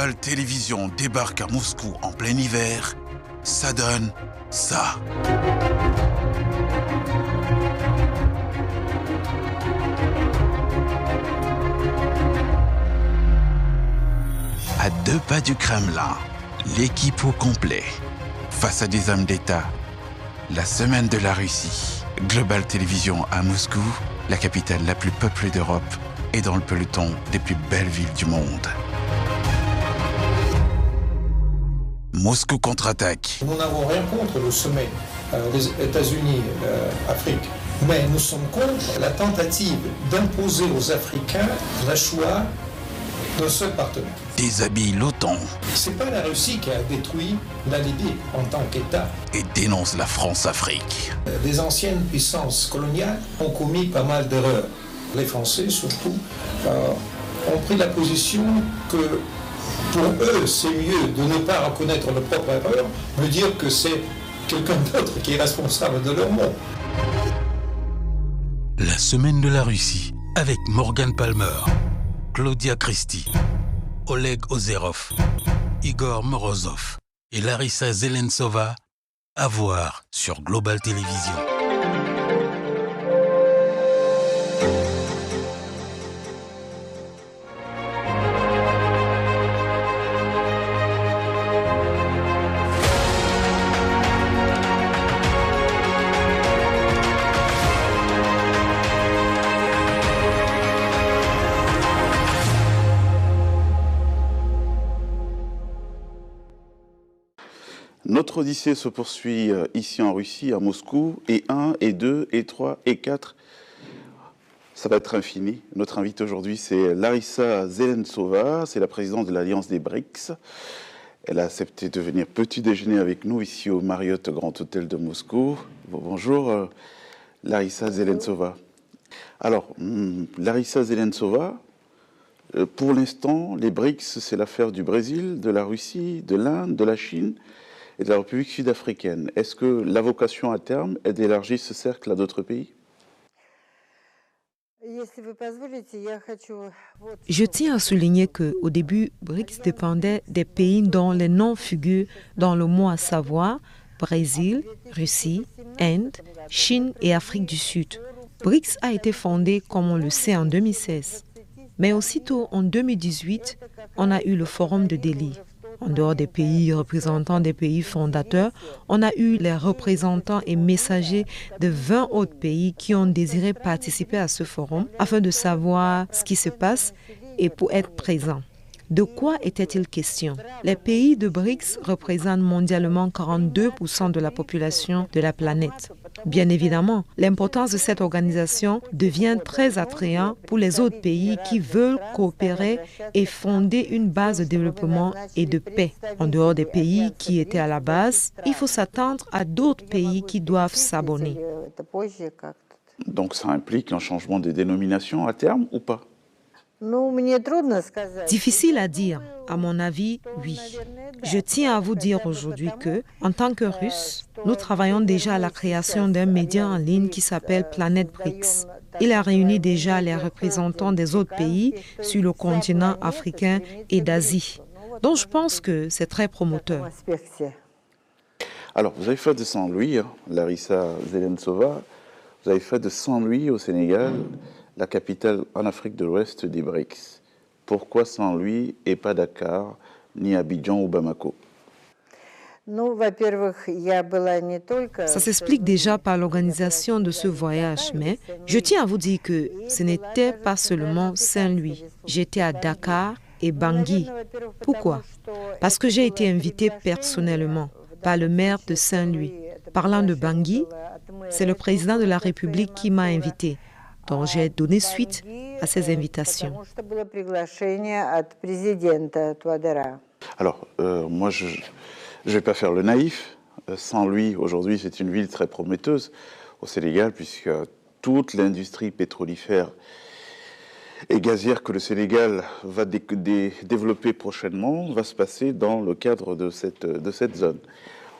Global Télévision débarque à Moscou en plein hiver, ça donne ça. À 2 pas du Kremlin, l'équipe au complet. Face à des hommes d'État, la semaine de la Russie. Global Télévision à Moscou, la capitale la plus peuplée d'Europe et dans le peloton des plus belles villes du monde. Moscou contre-attaque. Nous n'avons rien contre le sommet des États-Unis, Afrique, mais nous sommes contre la tentative d'imposer aux Africains le choix d'un seul partenaire. Déshabille l'OTAN. C'est pas la Russie qui a détruit la Libye en tant qu'État. Et dénonce la France-Afrique. Les anciennes puissances coloniales ont commis pas mal d'erreurs. Les Français, surtout, ont pris la position que pour eux, c'est mieux de ne pas reconnaître leur propre erreur, me dire que c'est quelqu'un d'autre qui est responsable de leur mort. La semaine de la Russie, avec Morgan Palmer, Claudia Christie, Oleg Ozerov, Igor Morozov et Larissa Zelentsova, à voir sur Global Télévision. Notre odyssée se poursuit ici en Russie, à Moscou, et 1, et 2, et 3, et 4. Ça va être infini. Notre invitée aujourd'hui, c'est Larissa Zelentsova, c'est la présidente de l'Alliance des BRICS. Elle a accepté de venir petit déjeuner avec nous ici au Marriott Grand Hôtel de Moscou. Bonjour Larissa Zelentsova. Alors, Larissa Zelentsova, pour l'instant, les BRICS, c'est l'affaire du Brésil, de la Russie, de l'Inde, de la Chine et de la République sud-africaine. Est-ce que la vocation à terme est d'élargir ce cercle à d'autres pays ? Je tiens à souligner qu'au début, BRICS dépendait des pays dont les noms figurent dans le mot, à savoir Brésil, Russie, Inde, Chine et Afrique du Sud. BRICS a été fondé, comme on le sait, en 2016. Mais aussitôt, en 2018, on a eu le Forum de Delhi. En dehors des pays représentants des pays fondateurs, on a eu les représentants et messagers de 20 autres pays qui ont désiré participer à ce forum afin de savoir ce qui se passe et pour être présents. De quoi était-il question? Les pays de BRICS représentent mondialement 42% de la population de la planète. Bien évidemment, l'importance de cette organisation devient très attrayante pour les autres pays qui veulent coopérer et fonder une base de développement et de paix. En dehors des pays qui étaient à la base, il faut s'attendre à d'autres pays qui doivent s'abonner. Donc ça implique un changement de dénomination à terme ou pas ? Difficile à dire. À mon avis, oui. Je tiens à vous dire aujourd'hui que, en tant que Russes, nous travaillons déjà à la création d'un média en ligne qui s'appelle Planète BRICS. Il a réuni déjà les représentants des autres pays sur le continent africain et d'Asie. Donc je pense que c'est très promoteur. Alors, vous avez fait de Saint-Louis, Larissa Zelentsova, vous avez fait de Saint-Louis au Sénégal, la capitale en Afrique de l'Ouest des BRICS. Pourquoi Saint-Louis et pas Dakar, ni Abidjan ou Bamako ? Ça s'explique déjà par l'organisation de ce voyage, mais je tiens à vous dire que ce n'était pas seulement Saint-Louis. J'étais à Dakar et Bangui. Pourquoi? Parce que j'ai été invitée personnellement par le maire de Saint-Louis. Parlant de Bangui, c'est le président de la République qui m'a invitée. Donc j'ai donné suite à ces invitations. Alors, moi, je ne vais pas faire le naïf. Saint-Louis, aujourd'hui, c'est une ville très prometteuse au Sénégal, puisque toute l'industrie pétrolifère et gazière que le Sénégal va développer prochainement va se passer dans le cadre de cette zone.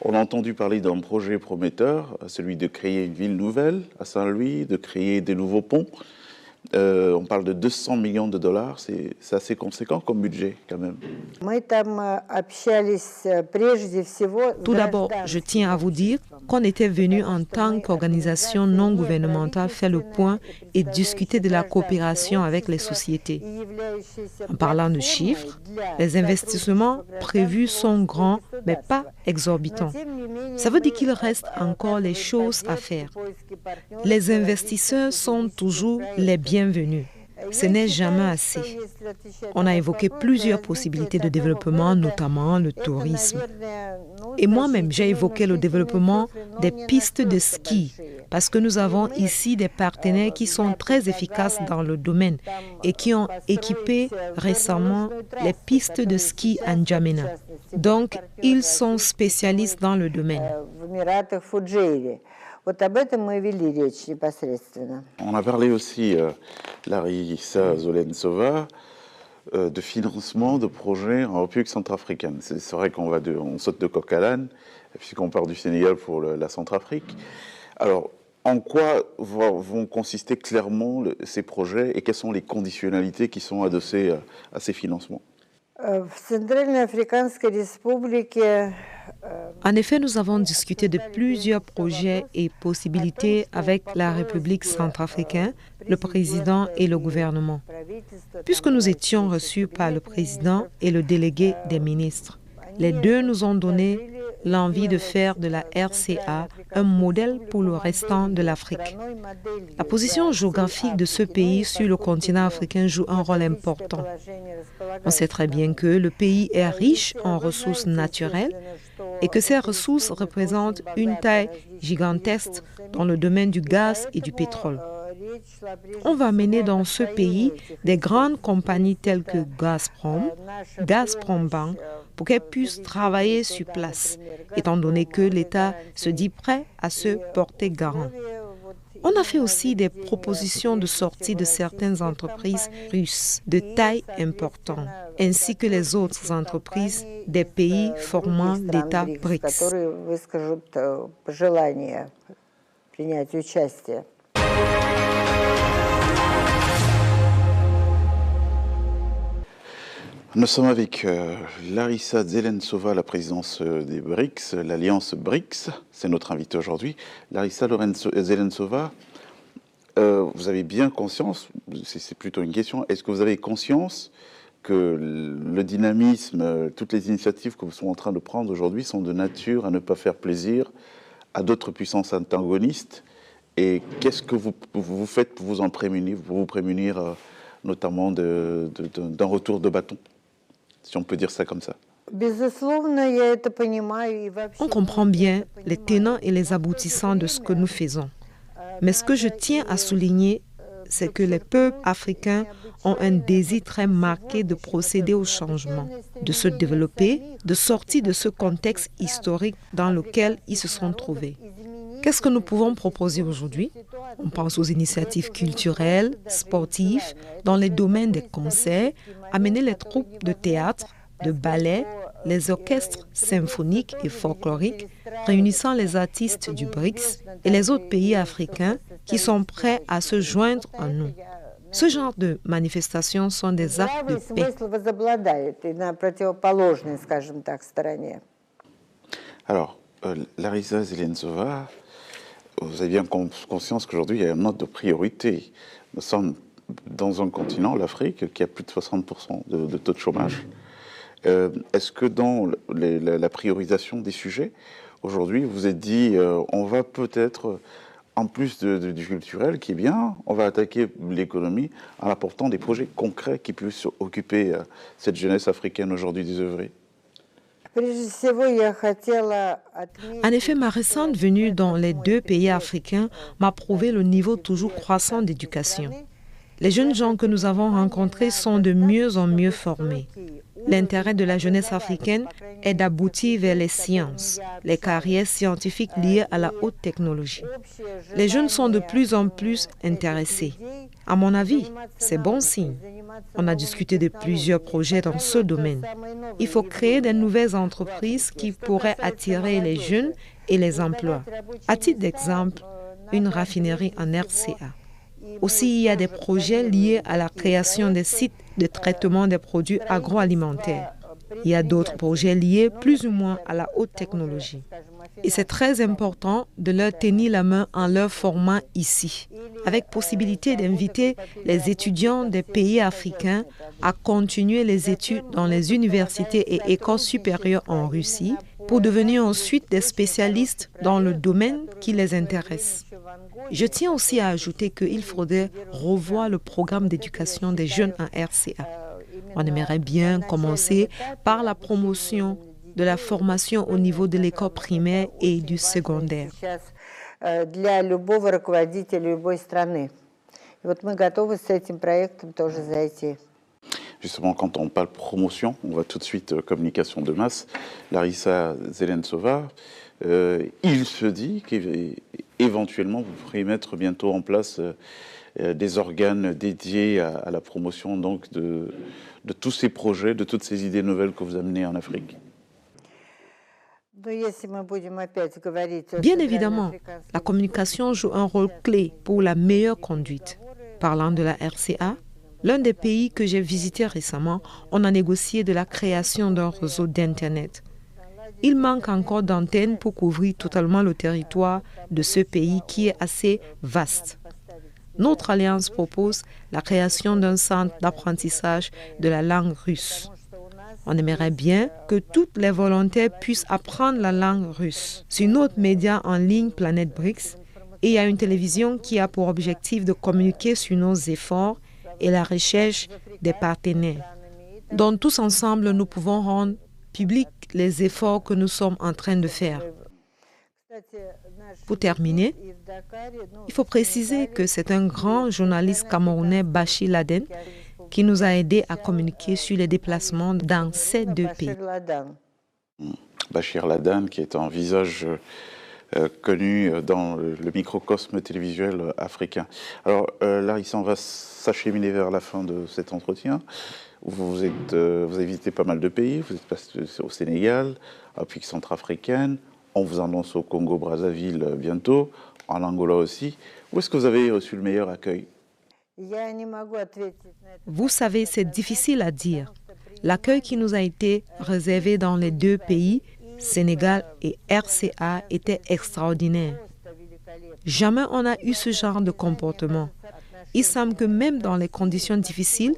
On a entendu parler d'un projet prometteur, celui de créer une ville nouvelle à Saint-Louis, de créer des nouveaux ponts. On parle de 200 millions de dollars, c'est assez conséquent comme budget quand même. Tout d'abord, je tiens à vous dire qu'on était venu en tant qu'organisation non gouvernementale faire le point et discuter de la coopération avec les sociétés. En parlant de chiffres, les investissements prévus sont grands, mais pas exorbitants. Ça veut dire qu'il reste encore les choses à faire. Les investisseurs sont toujours les bienvenus. Ce n'est jamais assez. On a évoqué plusieurs possibilités de développement, notamment le tourisme. Et moi-même, j'ai évoqué le développement des pistes de ski, parce que nous avons ici des partenaires qui sont très efficaces dans le domaine et qui ont équipé récemment les pistes de ski à N'Djamena. Donc, ils sont spécialistes dans le domaine. On a parlé aussi, Larissa Zolensova, de financement de projets en République centrafricaine. C'est vrai on saute de coq à l'âne, puisqu'on part du Sénégal pour la Centrafrique. Alors, en quoi vont consister clairement ces projets et quelles sont les conditionnalités qui sont adossées à ces financements? En effet, nous avons discuté de plusieurs projets et possibilités avec la République centrafricaine, le président et le gouvernement, puisque nous étions reçus par le président et le délégué des ministres. Les deux nous ont donné l'envie de faire de la RCA un modèle pour le restant de l'Afrique. La position géographique de ce pays sur le continent africain joue un rôle important. On sait très bien que le pays est riche en ressources naturelles et que ces ressources représentent une taille gigantesque dans le domaine du gaz et du pétrole. On va mener dans ce pays des grandes compagnies telles que Gazprom Bank, pour qu'elles puissent travailler sur place, étant donné que l'État se dit prêt à se porter garant. On a fait aussi des propositions de sortie de certaines entreprises russes de taille importante, ainsi que les autres entreprises des pays formant l'État BRICS. Nous sommes avec Larissa Zelensova, la présidence des BRICS, l'alliance BRICS. C'est notre invité aujourd'hui. Larissa Zelensova, vous avez bien conscience, c'est plutôt une question, est-ce que vous avez conscience que le dynamisme, toutes les initiatives que vous êtes en train de prendre aujourd'hui sont de nature à ne pas faire plaisir à d'autres puissances antagonistes? Et qu'est-ce que vous faites pour vous prémunir notamment d'un retour de bâton, si on peut dire ça comme ça? On comprend bien les tenants et les aboutissants de ce que nous faisons. Mais ce que je tiens à souligner, c'est que les peuples africains ont un désir très marqué de procéder au changement, de se développer, de sortir de ce contexte historique dans lequel ils se sont trouvés. Qu'est-ce que nous pouvons proposer aujourd'hui? On pense aux initiatives culturelles, sportives, dans les domaines des concerts, amener les troupes de théâtre, de ballet, les orchestres symphoniques et folkloriques, réunissant les artistes du BRICS et les autres pays africains qui sont prêts à se joindre à nous. Ce genre de manifestations sont des actes de paix. Alors, Larissa Zelensova, vous avez bien conscience qu'aujourd'hui, il y a un ordre de priorité. Nous sommes dans un continent, l'Afrique, qui a plus de 60% de taux de chômage. Est-ce que dans la priorisation des sujets, aujourd'hui, vous êtes dit, on va peut-être, en plus du culturel, qui est bien, on va attaquer l'économie en apportant des projets concrets qui puissent occuper cette jeunesse africaine aujourd'hui désœuvrée? En effet, ma récente venue dans les deux pays africains m'a prouvé le niveau toujours croissant d'éducation. Les jeunes gens que nous avons rencontrés sont de mieux en mieux formés. L'intérêt de la jeunesse africaine est d'aboutir vers les sciences, les carrières scientifiques liées à la haute technologie. Les jeunes sont de plus en plus intéressés. À mon avis, c'est bon signe. On a discuté de plusieurs projets dans ce domaine. Il faut créer de nouvelles entreprises qui pourraient attirer les jeunes et les emplois. À titre d'exemple, une raffinerie en RCA. Aussi, il y a des projets liés à la création des sites de traitement des produits agroalimentaires. Il y a d'autres projets liés plus ou moins à la haute technologie. Et c'est très important de leur tenir la main en leur formant ici, avec possibilité d'inviter les étudiants des pays africains à continuer les études dans les universités et écoles supérieures en Russie pour devenir ensuite des spécialistes dans le domaine qui les intéresse. Je tiens aussi à ajouter qu'il faudrait revoir le programme d'éducation des jeunes en RCA. On aimerait bien commencer par la promotion de la formation au niveau de l'école primaire et du secondaire. Justement, quand on parle promotion, on va tout de suite communication de masse. Larissa Zelensova, il se dit qu'éventuellement, vous pourrez mettre bientôt en place des organes dédiés à la promotion donc, de tous ces projets, de toutes ces idées nouvelles que vous amenez en Afrique. Bien évidemment, la communication joue un rôle clé pour la meilleure conduite. Parlant de la RCA, l'un des pays que j'ai visité récemment, on a négocié de la création d'un réseau d'Internet. Il manque encore d'antennes pour couvrir totalement le territoire de ce pays qui est assez vaste. Notre alliance propose la création d'un centre d'apprentissage de la langue russe. On aimerait bien que toutes les volontaires puissent apprendre la langue russe. Sur notre média en ligne Planète BRICS, il y a une télévision qui a pour objectif de communiquer sur nos efforts et la recherche des partenaires. Donc tous ensemble, nous pouvons rendre publics les efforts que nous sommes en train de faire. Pour terminer, il faut préciser que c'est un grand journaliste camerounais, Bachir Laden, qui nous a aidés à communiquer sur les déplacements dans ces deux pays. Bachir Laden, qui est un visage connu dans le microcosme télévisuel africain. Alors là, on va s'acheminer vers la fin de cet entretien. Vous avez visité pas mal de pays, vous êtes passé au Sénégal, en République centrafricaine, on vous annonce au Congo-Brazzaville bientôt, en Angola aussi. Où est-ce que vous avez reçu le meilleur accueil? Vous savez, c'est difficile à dire. L'accueil qui nous a été réservé dans les deux pays, Sénégal et RCA, était extraordinaire. Jamais on n'a eu ce genre de comportement. Il semble que même dans les conditions difficiles,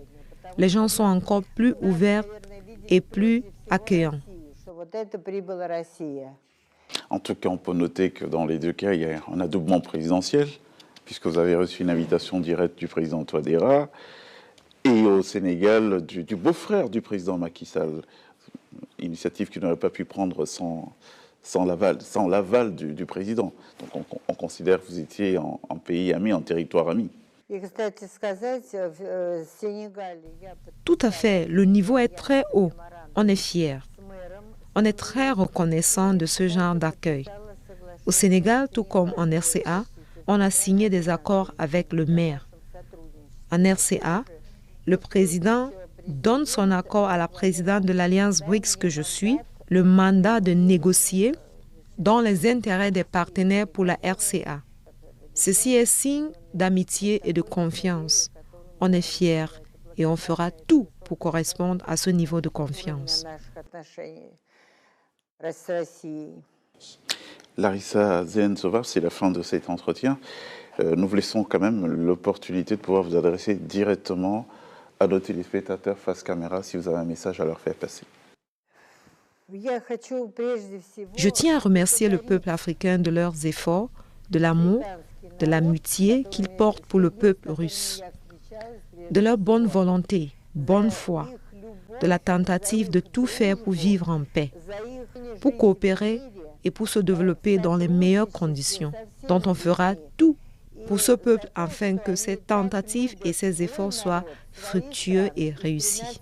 les gens sont encore plus ouverts et plus accueillants. En tout cas, on peut noter que dans les deux cas, il y a un adoubement présidentiel, puisque vous avez reçu une invitation directe du président Touadéra, et au Sénégal, du beau-frère du président Macky Sall, initiative qu'il n'aurait pas pu prendre sans l'aval du président. Donc on considère que vous étiez en pays ami, en territoire ami. Tout à fait, le niveau est très haut, on est fiers. On est très reconnaissant de ce genre d'accueil. Au Sénégal, tout comme en RCA, on a signé des accords avec le maire. En RCA, le président donne son accord à la présidente de l'Alliance BRICS que je suis, le mandat de négocier dans les intérêts des partenaires pour la RCA. Ceci est signe d'amitié et de confiance. On est fiers et on fera tout pour correspondre à ce niveau de confiance. Larissa Zelensova, c'est la fin de cet entretien. Nous vous laissons quand même l'opportunité de pouvoir vous adresser directement à nos téléspectateurs face caméra si vous avez un message à leur faire passer. Je tiens à remercier le peuple africain de leurs efforts, de l'amour, de l'amitié qu'ils portent pour le peuple russe, de leur bonne volonté, bonne foi, de la tentative de tout faire pour vivre en paix, pour coopérer et pour se développer dans les meilleures conditions, dont on fera tout pour ce peuple afin que ces tentatives et ces efforts soient fructueux et réussis.